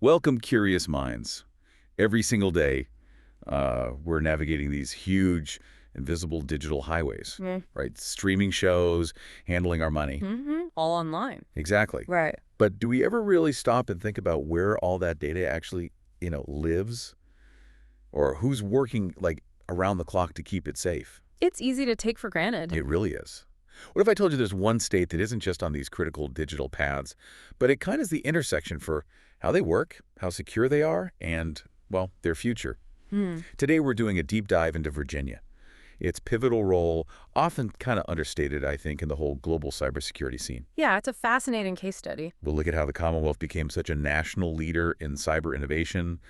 Welcome, curious minds. Every single day, we're navigating these huge, invisible digital highways, Mm. right? Streaming shows, handling our money. All online. Exactly. Right. But do we ever really stop and think about where all that data actually, lives? Or who's working, like, around the clock to keep it safe? It's easy to take for granted. It really is. What if I told you there's one state that isn't just on these critical digital paths, but it kind of is the intersection for how they work, how secure they are, and, well, their future? Hmm. Today we're doing a deep dive into Virginia. Its pivotal role, often kind of understated, I think, in the whole global cybersecurity scene. Yeah, it's a fascinating case study. We'll look at how the Commonwealth became such a national leader in cyber innovation,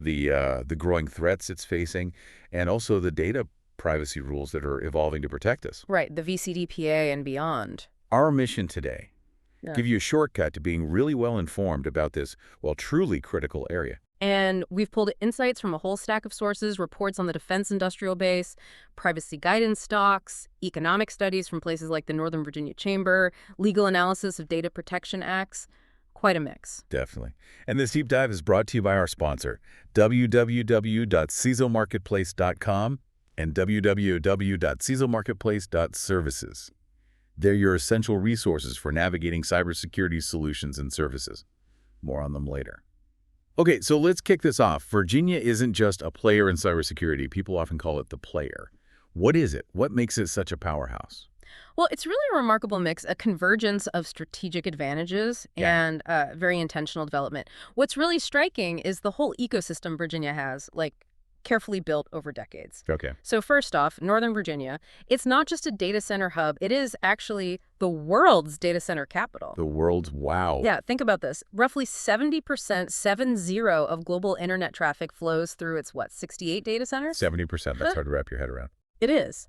the growing threats it's facing, and also the data privacy rules that are evolving to protect us. Right, the VCDPA and beyond. Our mission today, Yeah. give you a shortcut to being really well informed about this, well, truly critical area. And we've pulled insights from a whole stack of sources, reports on the defense industrial base, privacy guidance docs, economic studies from places like the Northern Virginia Chamber, legal analysis of data protection acts. Quite a mix. Definitely. And this deep dive is brought to you by our sponsor, www.cisomarketplace.com and www.cisomarketplace.services. They're your essential resources for navigating cybersecurity solutions and services. More on them later. Okay, so let's kick this off. Virginia isn't just a player in cybersecurity. People often call it the player. What is it? What makes it such a powerhouse? Well, it's really a remarkable mix, a convergence of strategic advantages and very intentional development. What's really striking is the whole ecosystem Virginia has, like, carefully built over decades. Okay. So first off, Northern Virginia, it's not just a data center hub. It is actually the world's data center capital. The world's wow. Yeah, think about this. Roughly 70%, 70, of global internet traffic flows through its, 68 data centers? 70%. That's hard to wrap your head around. It is.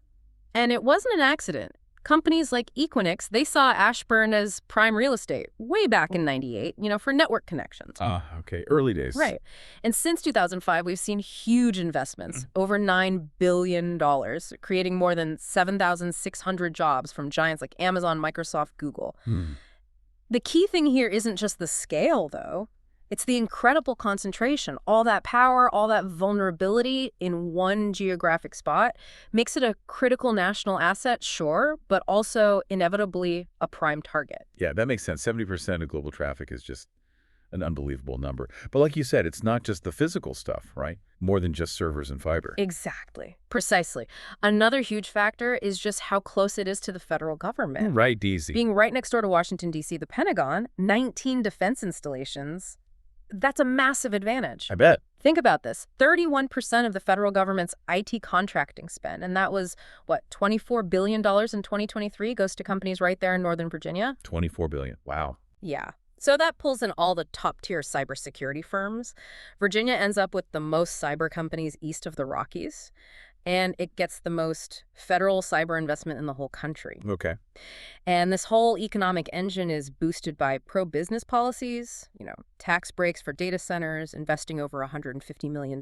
And it wasn't an accident. Companies like Equinix, they saw Ashburn as prime real estate way back in '98, for network connections. Okay. Early days. Right. And since 2005, we've seen huge investments, over $9 billion, creating more than 7,600 jobs from giants like Amazon, Microsoft, Google. The key thing here isn't just the scale, though. It's the incredible concentration. All that power, all that vulnerability in one geographic spot makes it a critical national asset, sure, but also inevitably a prime target. Yeah, that makes sense. 70% of global traffic is just an unbelievable number. But like you said, it's not just the physical stuff, right? More than just servers and fiber. Exactly. Precisely. Another huge factor is just how close it is to the federal government. Right, DC. Being right next door to Washington, D.C., the Pentagon, 19 defense installations, that's a massive advantage. I bet. Think about this. 31% of the federal government's IT contracting spend, and that was, $24 billion in 2023, goes to companies right there in Northern Virginia? $24 billion. Wow. Yeah. So that pulls in all the top-tier cybersecurity firms. Virginia ends up with the most cyber companies east of the Rockies, and it gets the most federal cyber investment in the whole country. Okay. And this whole economic engine is boosted by pro-business policies, tax breaks for data centers, investing over $150 million,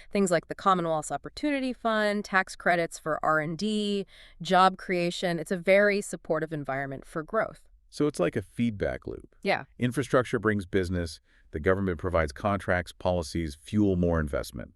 things like the Commonwealth's Opportunity Fund, tax credits for R&D, job creation. It's a very supportive environment for growth. So it's like a feedback loop. Yeah. Infrastructure brings business. The government provides contracts, policies, fuel more investment.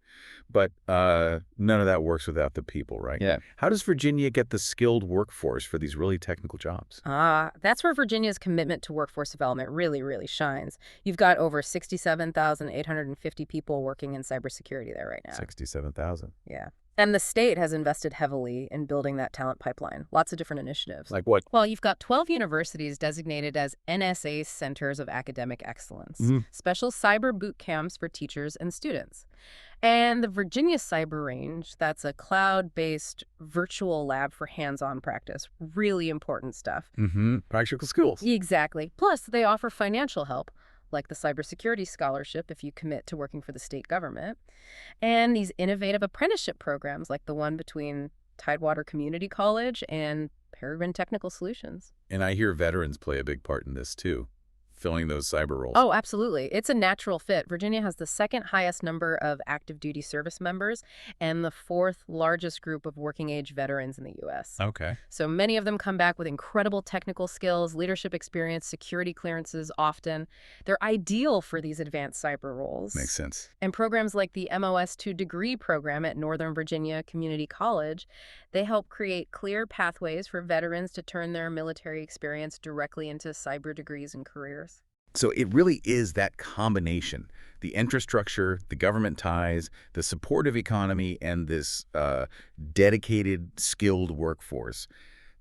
But none of that works without the people, right? Yeah. How does Virginia get the skilled workforce for these really technical jobs? That's where Virginia's commitment to workforce development really, really shines. You've got over 67,850 people working in cybersecurity there right now. 67,000. Yeah. And the state has invested heavily in building that talent pipeline. Lots of different initiatives. Like what? Well, you've got 12 universities designated as NSA Centers of Academic Excellence, special cyber boot camps for teachers and students. And the Virginia Cyber Range, that's a cloud-based virtual lab for hands-on practice. Really important stuff. Practical skills. Exactly. Plus, they offer financial help, like the cybersecurity scholarship if you commit to working for the state government, and these innovative apprenticeship programs like the one between Tidewater Community College and Peregrine Technical Solutions. And I hear veterans play a big part in this, too. filling those cyber roles. Oh, absolutely. It's a natural fit. Virginia has the second highest number of active duty service members and the fourth largest group of working age veterans in the U.S. Okay. So many of them come back with incredible technical skills, leadership experience, security clearances often. They're ideal for these advanced cyber roles. Makes sense. And programs like the MOS 2-degree program at Northern Virginia Community College, they help create clear pathways for veterans to turn their military experience directly into cyber degrees and careers. So it really is that combination, the infrastructure, the government ties, the supportive economy, and this dedicated, skilled workforce.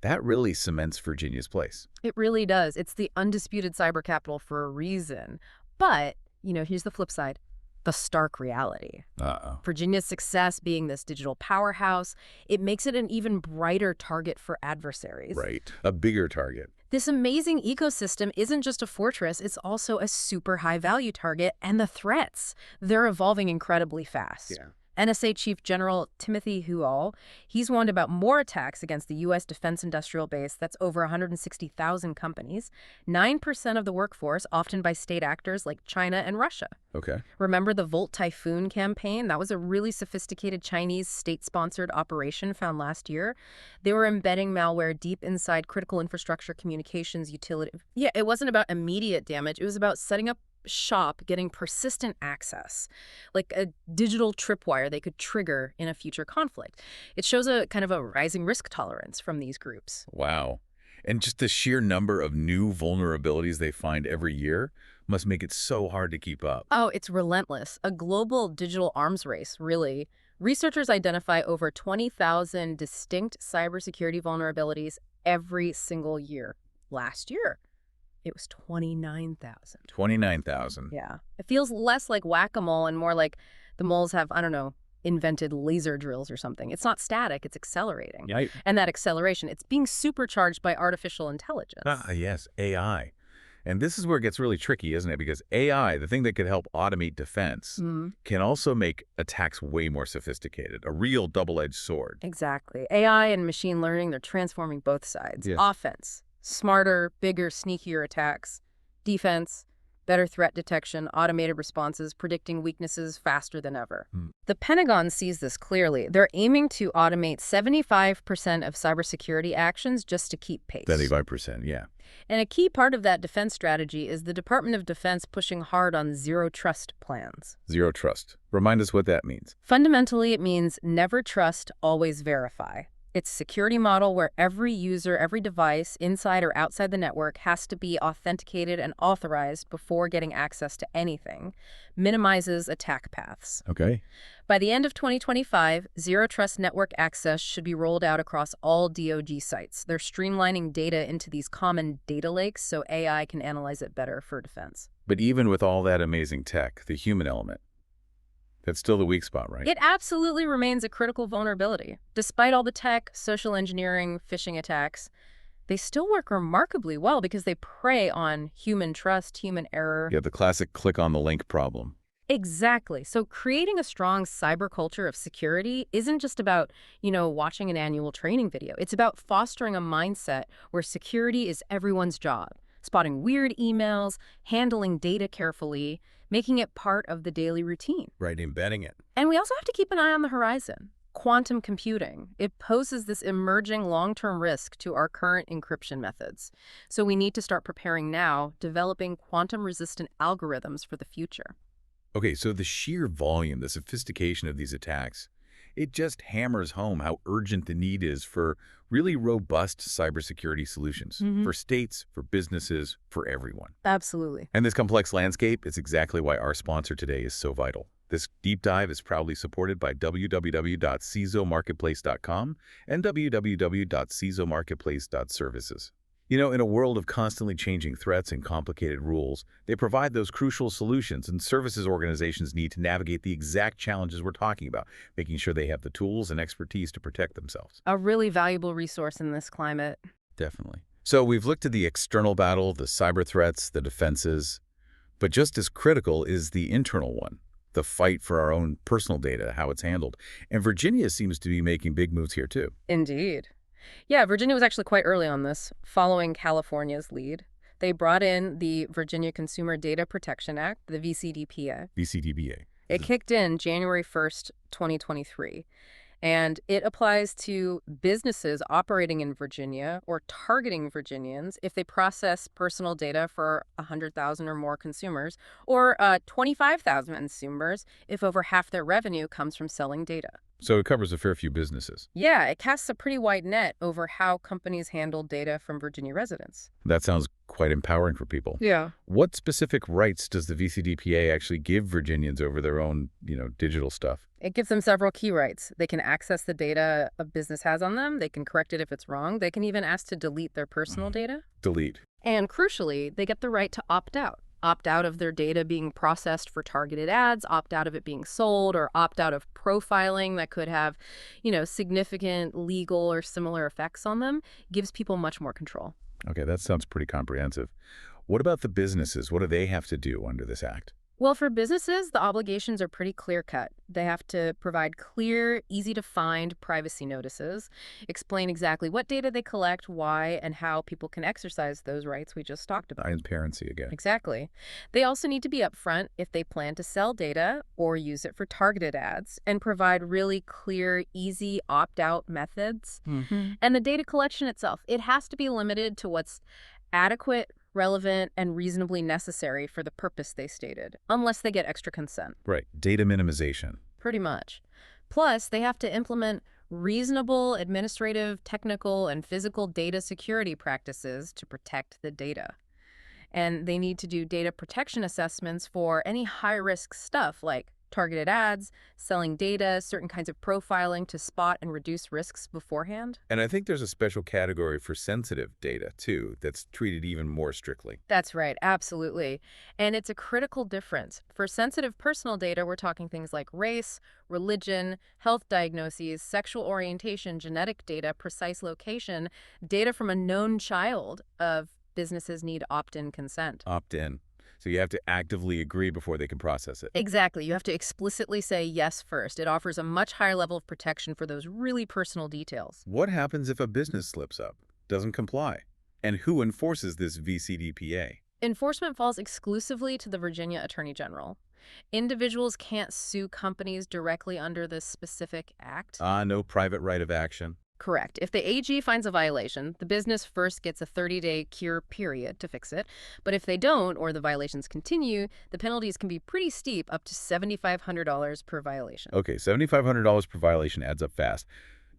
That really cements Virginia's place. It really does. It's the undisputed cyber capital for a reason. But, here's the flip side. The stark reality. Uh-oh. Virginia's success being this digital powerhouse, it makes it an even brighter target for adversaries. Right. A bigger target. This amazing ecosystem isn't just a fortress, it's also a super high-value target, and the threats, they're evolving incredibly fast. Yeah. NSA Chief General Timothy Huall, he's warned about more attacks against the U.S. defense industrial base. That's over 160,000 companies, 9% of the workforce, often by state actors like China and Russia. Okay. Remember the Volt Typhoon campaign? That was a really sophisticated Chinese state-sponsored operation found last year. They were embedding malware deep inside critical infrastructure, communications, utility. Yeah, it wasn't about immediate damage. It was about setting up shop, getting persistent access, like a digital tripwire they could trigger in a future conflict. It shows a kind of a rising risk tolerance from these groups. Wow. And just the sheer number of new vulnerabilities they find every year must make it so hard to keep up. Oh, it's relentless. A global digital arms race, really. Researchers identify over 20,000 distinct cybersecurity vulnerabilities every single year. Last year, it was 29,000. 29,000. Yeah. It feels less like whack-a-mole and more like the moles have, I don't know, invented laser drills or something. It's not static, it's accelerating. Yeah. And that acceleration, it's being supercharged by artificial intelligence. Yes, AI. And this is where it gets really tricky, isn't it? Because AI, the thing that could help automate defense, can also make attacks way more sophisticated, a real double-edged sword. Exactly. AI and machine learning, they're transforming both sides. Yeah. Offense, smarter, bigger, sneakier attacks. Defense, better threat detection, automated responses, predicting weaknesses faster than ever. The Pentagon sees this clearly. They're aiming to automate 75% of cybersecurity actions just to keep pace. 75%, yeah. And a key part of that defense strategy is the Department of Defense pushing hard on zero trust plans. Zero trust. Remind us what that means. Fundamentally, it means never trust, always verify. It's a security model where every user, every device, inside or outside the network, has to be authenticated and authorized before getting access to anything. Minimizes attack paths. Okay. By the end of 2025, Zero Trust network access should be rolled out across all DoD sites. They're streamlining data into these common data lakes so AI can analyze it better for defense. But even with all that amazing tech, the human element, that's still the weak spot, right? It absolutely remains a critical vulnerability. Despite all the tech, social engineering, phishing attacks, they still work remarkably well because they prey on human trust, human error. Yeah, the classic click on the link problem. Exactly. So creating a strong cyber culture of security isn't just about, watching an annual training video. It's about fostering a mindset where security is everyone's job. Spotting weird emails, handling data carefully, making it part of the daily routine. Right, embedding it. And we also have to keep an eye on the horizon. Quantum computing. It poses this emerging long-term risk to our current encryption methods. So we need to start preparing now, developing quantum-resistant algorithms for the future. Okay, so the sheer volume, the sophistication of these attacks, it just hammers home how urgent the need is for really robust cybersecurity solutions for states, for businesses, for everyone. Absolutely. And this complex landscape is exactly why our sponsor today is so vital. This deep dive is proudly supported by www.cisomarketplace.com and www.cisomarketplace.services. In a world of constantly changing threats and complicated rules, they provide those crucial solutions and services organizations need to navigate the exact challenges we're talking about, making sure they have the tools and expertise to protect themselves. A really valuable resource in this climate. Definitely. So we've looked at the external battle, the cyber threats, the defenses, but just as critical is the internal one, the fight for our own personal data, how it's handled. And Virginia seems to be making big moves here too. Indeed. Yeah, Virginia was actually quite early on this, following California's lead. They brought in the Virginia Consumer Data Protection Act, the VCDPA. VCDPA. It kicked in January 1st, 2023. And it applies to businesses operating in Virginia or targeting Virginians if they process personal data for 100,000 or more consumers, or 25,000 consumers if over half their revenue comes from selling data. So it covers a fair few businesses. Yeah, it casts a pretty wide net over how companies handle data from Virginia residents. That sounds quite empowering for people. Yeah. What specific rights does the VCDPA actually give Virginians over their own, digital stuff? It gives them several key rights. They can access the data a business has on them. They can correct it if it's wrong. They can even ask to delete their personal data. Delete. And crucially, they get the right to opt out. Opt out of their data being processed for targeted ads, opt out of it being sold, or opt out of profiling that could have, significant legal or similar effects on them. Gives people much more control. Okay, that sounds pretty comprehensive. What about the businesses? What do they have to do under this act? Well, for businesses, the obligations are pretty clear-cut. They have to provide clear, easy-to-find privacy notices, explain exactly what data they collect, why, and how people can exercise those rights we just talked about. Transparency again. Exactly. They also need to be upfront if they plan to sell data or use it for targeted ads, and provide really clear, easy opt-out methods. And the data collection itself, it has to be limited to what's adequate, relevant, and reasonably necessary for the purpose they stated, unless they get extra consent. Right. Data minimization. Pretty much. Plus, they have to implement reasonable administrative, technical, and physical data security practices to protect the data. And they need to do data protection assessments for any high-risk stuff like targeted ads, selling data, certain kinds of profiling to spot and reduce risks beforehand. And I think there's a special category for sensitive data, too, that's treated even more strictly. That's right, absolutely. And it's a critical difference. For sensitive personal data, we're talking things like race, religion, health diagnoses, sexual orientation, genetic data, precise location, data from a known child of businesses need opt-in consent. Opt-in. So you have to actively agree before they can process it. Exactly. You have to explicitly say yes first. It offers a much higher level of protection for those really personal details. What happens if a business slips up, doesn't comply? And who enforces this VCDPA? Enforcement falls exclusively to the Virginia Attorney General. Individuals can't sue companies directly under this specific act. No private right of action. Correct. If the AG finds a violation, the business first gets a 30-day cure period to fix it. But if they don't, or the violations continue, the penalties can be pretty steep, up to $7,500 per violation. Okay, $7,500 per violation adds up fast.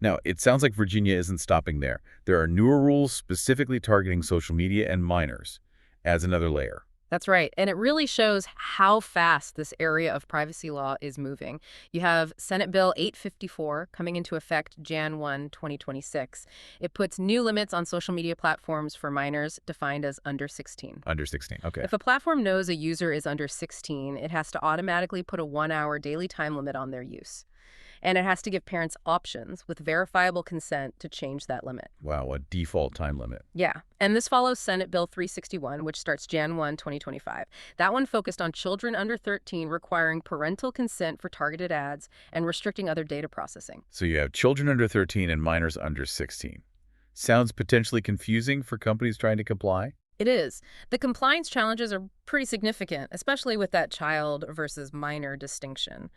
Now, it sounds like Virginia isn't stopping there. There are newer rules specifically targeting social media and minors. Adds another layer. That's right. And it really shows how fast this area of privacy law is moving. You have Senate Bill 854 coming into effect Jan 1, 2026. It puts new limits on social media platforms for minors defined as under 16. Under 16, okay. If a platform knows a user is under 16, it has to automatically put a 1-hour daily time limit on their use. And it has to give parents options with verifiable consent to change that limit. Wow, a default time limit. Yeah. And this follows Senate Bill 361, which starts Jan 1, 2025. That one focused on children under 13 requiring parental consent for targeted ads and restricting other data processing. So you have children under 13 and minors under 16. Sounds potentially confusing for companies trying to comply? It is. The compliance challenges are pretty significant, especially with that child versus minor distinction.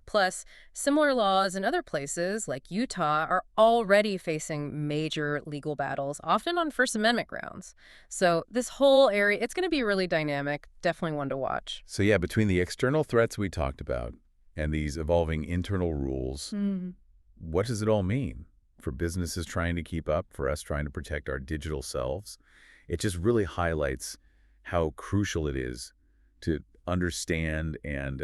Plus, similar laws in other places, like Utah, are already facing major legal battles, often on First Amendment grounds. So this whole area, it's going to be really dynamic, definitely one to watch. So yeah, between the external threats we talked about and these evolving internal rules, what does it all mean for businesses trying to keep up, for us trying to protect our digital selves? It just really highlights how crucial it is to understand and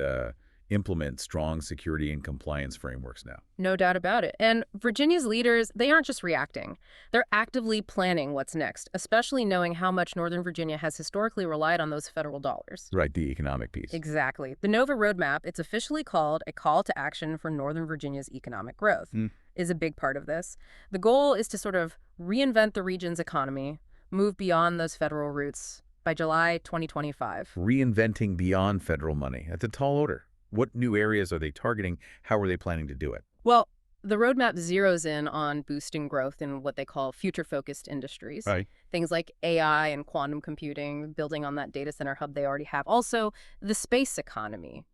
implement strong security and compliance frameworks now. No doubt about it. And Virginia's leaders, they aren't just reacting. They're actively planning what's next, especially knowing how much Northern Virginia has historically relied on those federal dollars. Right, the economic piece. Exactly. The NOVA Roadmap, it's officially called a call to action for Northern Virginia's economic growth, is a big part of this. The goal is to sort of reinvent the region's economy, move beyond those federal roots by July 2025. Reinventing beyond federal money. That's a tall order. What new areas are they targeting? How are they planning to do it? Well, The roadmap zeroes in on boosting growth in what they call future-focused industries. Right. Things like AI and quantum computing, building on that data center hub they already have. Also, the space economy,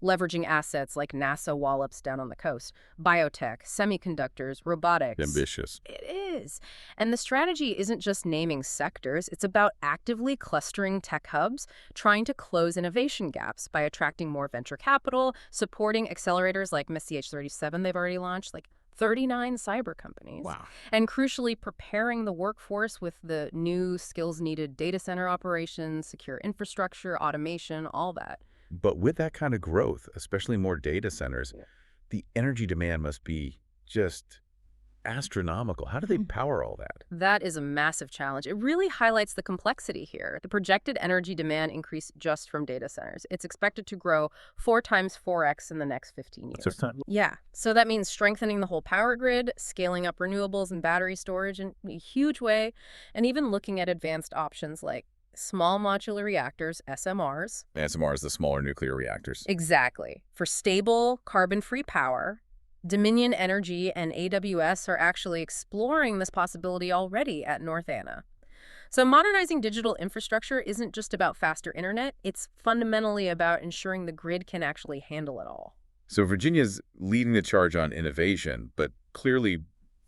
leveraging assets like NASA Wallops down on the coast, biotech, semiconductors, robotics. Ambitious. It is. And the strategy isn't just naming sectors, it's about actively clustering tech hubs, trying to close innovation gaps by attracting more venture capital, supporting accelerators like Messier 37 they've already launched, like 39 cyber companies. Wow. And crucially, preparing the workforce with the new skills needed data center operations, secure infrastructure, automation, all that. But with that kind of growth, especially more data centers, Yeah. the energy demand must be just astronomical. How do they power all that? That is a massive challenge. It really highlights the complexity here. The projected energy demand increase just from data centers. It's expected to grow 4 times 4x in the next 15 years. So it's not. Yeah, so that means strengthening the whole power grid, scaling up renewables and battery storage in a huge way, and even looking at advanced options like small modular reactors, SMRs. SMR is the smaller nuclear reactors. Exactly. For stable, carbon-free power. Dominion Energy and AWS are actually exploring this possibility already at North Anna. So modernizing digital infrastructure isn't just about faster internet, it's fundamentally about ensuring the grid can actually handle it all. So Virginia's leading the charge on innovation, but clearly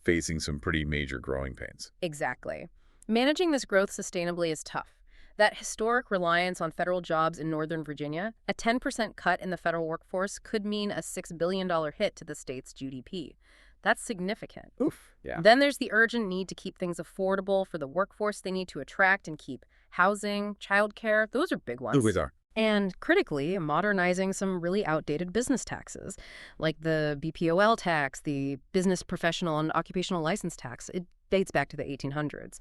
facing some pretty major growing pains. Exactly. Managing this growth sustainably is tough. That historic reliance on federal jobs in Northern Virginia, a 10% cut in the federal workforce could mean a $6 billion hit to the state's GDP. That's significant. Oof. Yeah. Then there's the urgent need to keep things affordable for the workforce they need to attract and keep. Housing, childcare, those are big ones. Those are. And critically, modernizing some really outdated business taxes, like the BPOL tax, the Business Professional and Occupational License tax. It dates back to the 1800s.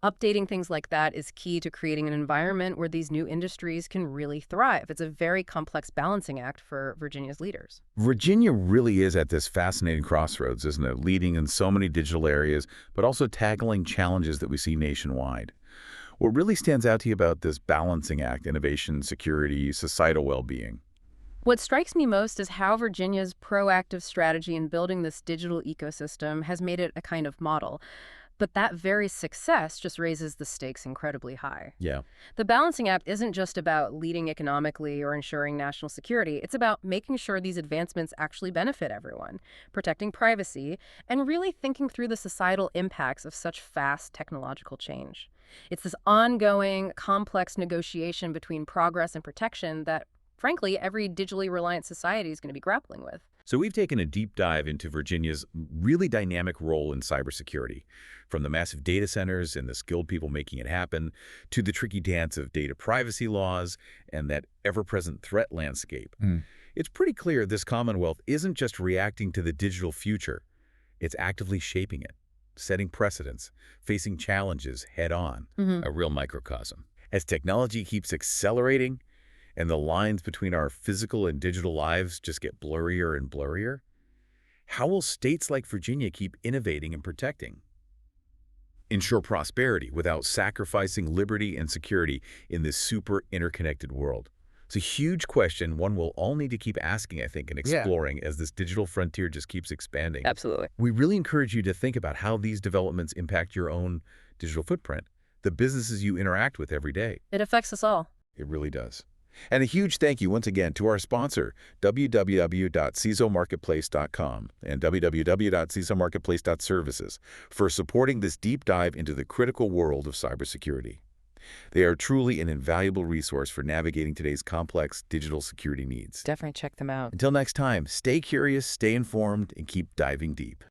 Updating things like that is key to creating an environment where these new industries can really thrive. It's a very complex balancing act for Virginia's leaders. Virginia really is at this fascinating crossroads, isn't it? Leading in so many digital areas, but also tackling challenges that we see nationwide. What really stands out to you about this balancing act, innovation, security, societal well-being? What strikes me most is how Virginia's proactive strategy in building this digital ecosystem has made it a kind of model. But that very success just raises the stakes incredibly high. Yeah. The balancing act isn't just about leading economically or ensuring national security. It's about making sure these advancements actually benefit everyone, protecting privacy, and really thinking through the societal impacts of such fast technological change. It's this ongoing, complex negotiation between progress and protection that, frankly, every digitally reliant society is going to be grappling with. So we've taken a deep dive into Virginia's really dynamic role in cybersecurity, from the massive data centers and the skilled people making it happen, to the tricky dance of data privacy laws and that ever-present threat landscape. It's pretty clear this Commonwealth isn't just reacting to the digital future. It's actively shaping it, setting precedents, facing challenges head-on, a real microcosm. As technology keeps accelerating, and the lines between our physical and digital lives just get blurrier and blurrier, how will states like Virginia keep innovating and protecting? Ensure prosperity without sacrificing liberty and security in this super interconnected world? It's a huge question, one we'll all need to keep asking, I think, and exploring as this digital frontier just keeps expanding. Absolutely. We really encourage you to think about how these developments impact your own digital footprint, the businesses you interact with every day. It affects us all. It really does. And a huge thank you once again to our sponsor, www.cisomarketplace.com and www.cisomarketplace.services, for supporting this deep dive into the critical world of cybersecurity. They are truly an invaluable resource for navigating today's complex digital security needs. Definitely check them out. Until next time, stay curious, stay informed, and keep diving deep.